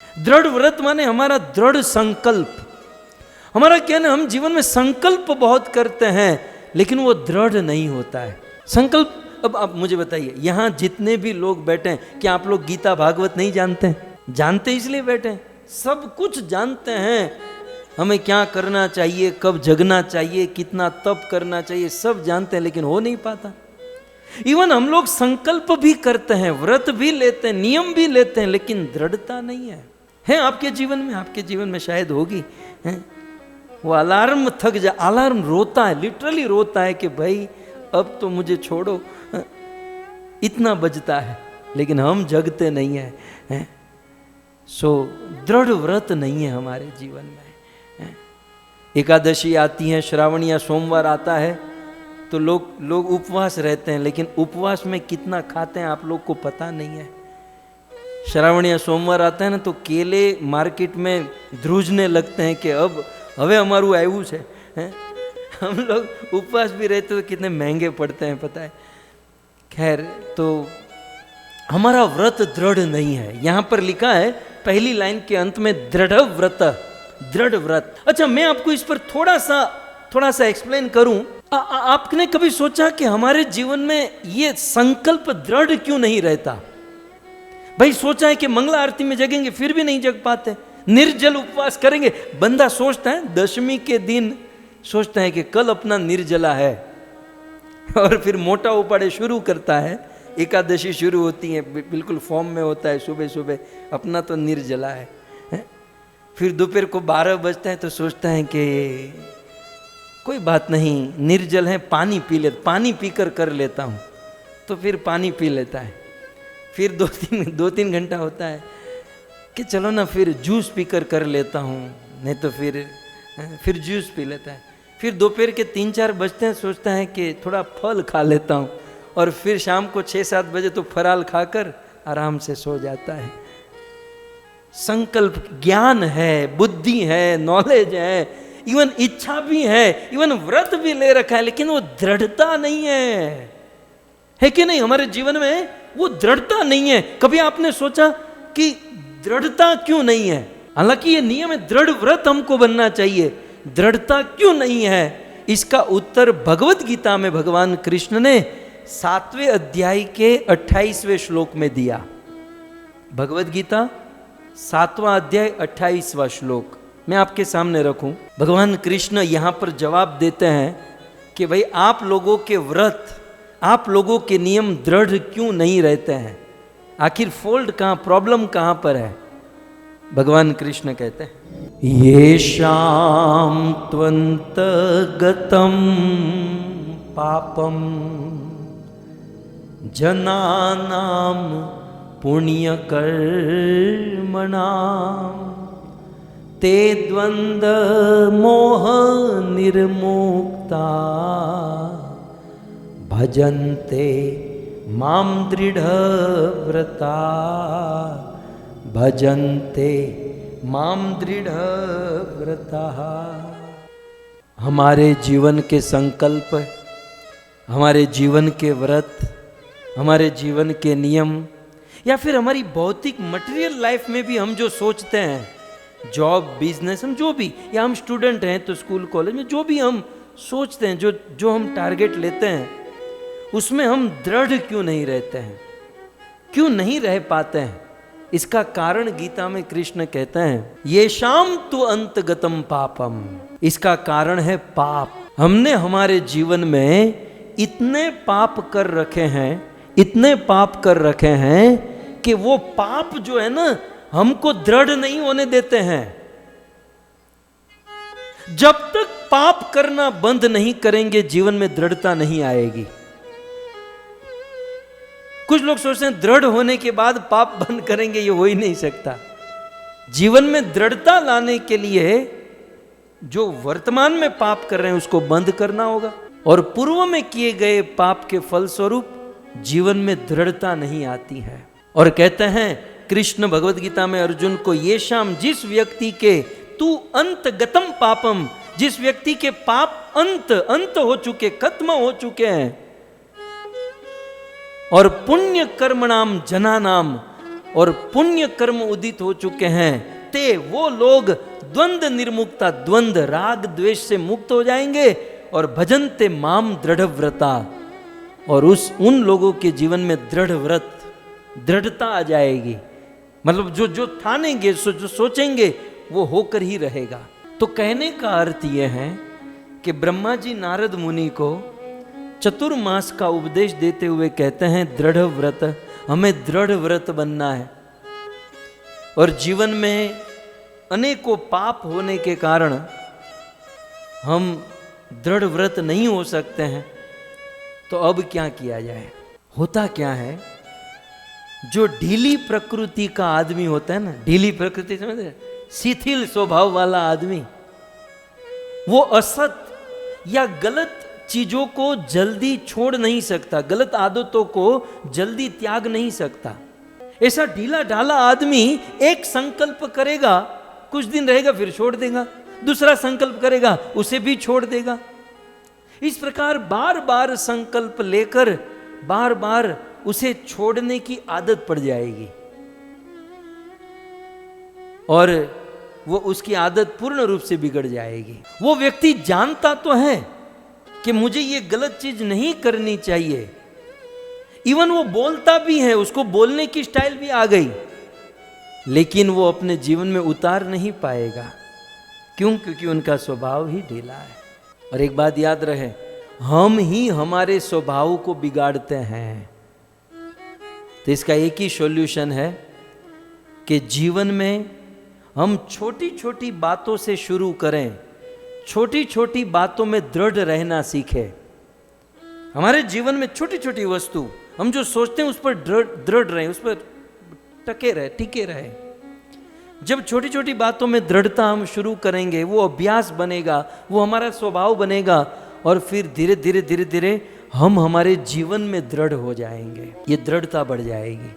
दृढ़ व्रत माने हमारा दृढ़ संकल्प। हमारा क्या ना, हम जीवन में संकल्प बहुत करते हैं लेकिन वो दृढ़ नहीं होता है संकल्प। अब आप मुझे बताइए, यहाँ जितने भी लोग बैठे हैं, क्या आप लोग गीता भागवत नहीं जानते हैं? जानते इसलिए बैठे हैं, सब कुछ जानते हैं। हमें क्या करना चाहिए, कब जगना चाहिए, कितना तप करना चाहिए, सब जानते हैं, लेकिन हो नहीं पाता। इवन हम लोग संकल्प भी करते हैं, व्रत भी लेते हैं, नियम भी लेते हैं, लेकिन दृढ़ता नहीं है आपके जीवन में? आपके जीवन में शायद होगी। है वो अलार्म थक जा, अलार्म रोता है, लिटरली रोता है कि भाई अब तो मुझे छोड़ो, इतना बजता है, लेकिन हम जगते नहीं है। सो दृढ़ व्रत नहीं है हमारे जीवन में। एकादशी आती है, श्रावण या सोमवार आता है, तो लोग उपवास रहते हैं, लेकिन उपवास में कितना खाते हैं आप लोग को पता नहीं है। श्रावण या सोमवार आता है ना, तो केले मार्केट में ध्रुजने लगते हैं कि अब हवे हमारू आयु है। हम लोग उपवास भी रहते तो कितने महंगे पड़ते हैं पता है। खैर, तो हमारा व्रत दृढ़ नहीं है। यहां पर लिखा है पहली लाइन के अंत में दृढ़ व्रत, दृढ़ व्रत। अच्छा, मैं आपको इस पर थोड़ा सा एक्सप्लेन करूं। आपने कभी सोचा कि हमारे जीवन में ये संकल्प दृढ़ क्यों नहीं रहता? भाई सोचा है कि मंगला आरती में जगेंगे, फिर भी नहीं जग पाते। निर्जल उपवास करेंगे, बंदा सोचता है दशमी के दिन सोचता है कि कल अपना निर्जला है, और फिर मोटा उपाड़े शुरू करता है। एकादशी शुरू होती है, बिल्कुल फॉर्म में होता है, सुबह सुबह अपना तो निर्जला है। फिर दोपहर को 12 बजता है तो सोचता है कि कोई बात नहीं, निर्जल है, पानी पी ले, पानी पीकर कर लेता हूँ, तो फिर पानी पी लेता है। फिर दो तीन घंटा होता है कि चलो ना फिर जूस पीकर कर लेता हूँ, नहीं तो फिर जूस पी लेता है। फिर दोपहर के 3-4 बजते हैं, सोचता है कि थोड़ा फल खा लेता हूँ, और फिर शाम को 6-7 बजे तो फराल खाकर आराम से सो जाता है। संकल्प, ज्ञान है, बुद्धि है, नॉलेज है, इवन इच्छा भी है, इवन व्रत भी ले रखा है, लेकिन वो दृढ़ता नहीं है कि नहीं? हमारे जीवन में वो दृढ़ता नहीं है। कभी आपने सोचा कि दृढ़ता क्यों नहीं है? हालांकि ये नियम है, दृढ़ व्रत हमको बनना चाहिए, दृढ़ता क्यों नहीं है? इसका उत्तर भगवत गीता में भगवान कृष्ण ने 7वें अध्याय के 28वें श्लोक में दिया। भगवत गीता 7वां अध्याय 28वां श्लोक मैं आपके सामने रखूं। भगवान कृष्ण यहां पर जवाब देते हैं कि भाई आप लोगों के व्रत, आप लोगों के नियम दृढ़ क्यों नहीं रहते हैं? आखिर फॉल्ट कहां, प्रॉब्लम कहां पर है? भगवान कृष्ण कहते हैं, येषां त्वन्तगतं पापं जनानां पुण्यकर्मणां ते द्वन्द्व मोह निर्मुक्ता भजन्ते मां दृढ़व्रता, भजन्ते मां दृढ़व्रता। हमारे जीवन के संकल्प, हमारे जीवन के व्रत, हमारे जीवन के नियम, या फिर हमारी भौतिक मटेरियल लाइफ में भी हम जो सोचते हैं, जॉब, बिजनेस, हम जो भी, या हम स्टूडेंट हैं तो स्कूल कॉलेज में जो भी हम सोचते हैं, जो हम टारगेट लेते हैं, उसमें हम दृढ़ क्यों नहीं रहते हैं, क्यों नहीं रह पाते हैं? इसका कारण गीता में कृष्ण कहते हैं, येषां तु अंतगतम पापम। इसका कारण है पाप। हमने हमारे जीवन में इतने पाप कर रखे हैं, इतने पाप कर रखे हैं कि वो पाप जो है ना, हमको दृढ़ नहीं होने देते हैं। जब तक पाप करना बंद नहीं करेंगे, जीवन में दृढ़ता नहीं आएगी। कुछ लोग सोचते हैं दृढ़ होने के बाद पाप बंद करेंगे, ये हो ही नहीं सकता। जीवन में दृढ़ता लाने के लिए जो वर्तमान में पाप कर रहे हैं उसको बंद करना होगा, और पूर्व में किए गए पाप के फलस्वरूप जीवन में दृढ़ता नहीं आती है। और कहते हैं कृष्ण भगवत गीता में अर्जुन को, ये शाम, जिस व्यक्ति के तू अंतगतम पापम, जिस व्यक्ति के पाप अंत हो चुके, खत्म हो चुके हैं, और पुण्य कर्मणाम जनानाम, और पुण्य कर्म उदित हो चुके हैं, ते वो लोग द्वंद निर्मुक्ता, द्वंद राग द्वेष से मुक्त हो जाएंगे और भजनते माम दृढ़ व्रता, और उन लोगों के जीवन में दृढ़ व्रत, दृढ़ता आ जाएगी। मतलब जो जो ठानेंगे, जो सोचेंगे वो होकर ही रहेगा। तो कहने का अर्थ यह है कि ब्रह्मा जी नारद मुनि को चतुर्मास का उपदेश देते हुए कहते हैं दृढ़ व्रत, हमें दृढ़ व्रत बनना है। और जीवन में अनेकों पाप होने के कारण हम दृढ़ व्रत नहीं हो सकते हैं, तो अब क्या किया जाए? होता क्या है, जो ढीली प्रकृति का आदमी होता है ना, ढीली प्रकृति समझते, शिथिल स्वभाव वाला आदमी, वो असत या गलत चीजों को जल्दी छोड़ नहीं सकता, गलत आदतों को जल्दी त्याग नहीं सकता। ऐसा ढीला ढाला आदमी एक संकल्प करेगा, कुछ दिन रहेगा, फिर छोड़ देगा, दूसरा संकल्प करेगा, उसे भी छोड़ देगा। इस प्रकार बार बार संकल्प लेकर बार बार उसे छोड़ने की आदत पड़ जाएगी और वो उसकी आदत पूर्ण रूप से बिगड़ जाएगी। वो व्यक्ति जानता तो है कि मुझे ये गलत चीज नहीं करनी चाहिए, इवन वो बोलता भी है, उसको बोलने की स्टाइल भी आ गई, लेकिन वो अपने जीवन में उतार नहीं पाएगा। क्यों? क्योंकि उनका स्वभाव ही ढीला है। और एक बात याद रहे, हम ही हमारे स्वभाव को बिगाड़ते हैं। तो इसका एक ही सॉल्यूशन है कि जीवन में हम छोटी छोटी बातों से शुरू करें, छोटी छोटी बातों में दृढ़ रहना सीखें। हमारे जीवन में छोटी छोटी वस्तु, हम जो सोचते हैं उस पर दृढ़ रहे, उस पर टके रहे, टिके रहे। जब छोटी छोटी बातों में दृढ़ता हम शुरू करेंगे, वो अभ्यास बनेगा, वो हमारा स्वभाव बनेगा, और फिर धीरे धीरे हम हमारे जीवन में दृढ़ हो जाएंगे, ये दृढ़ता बढ़ जाएगी।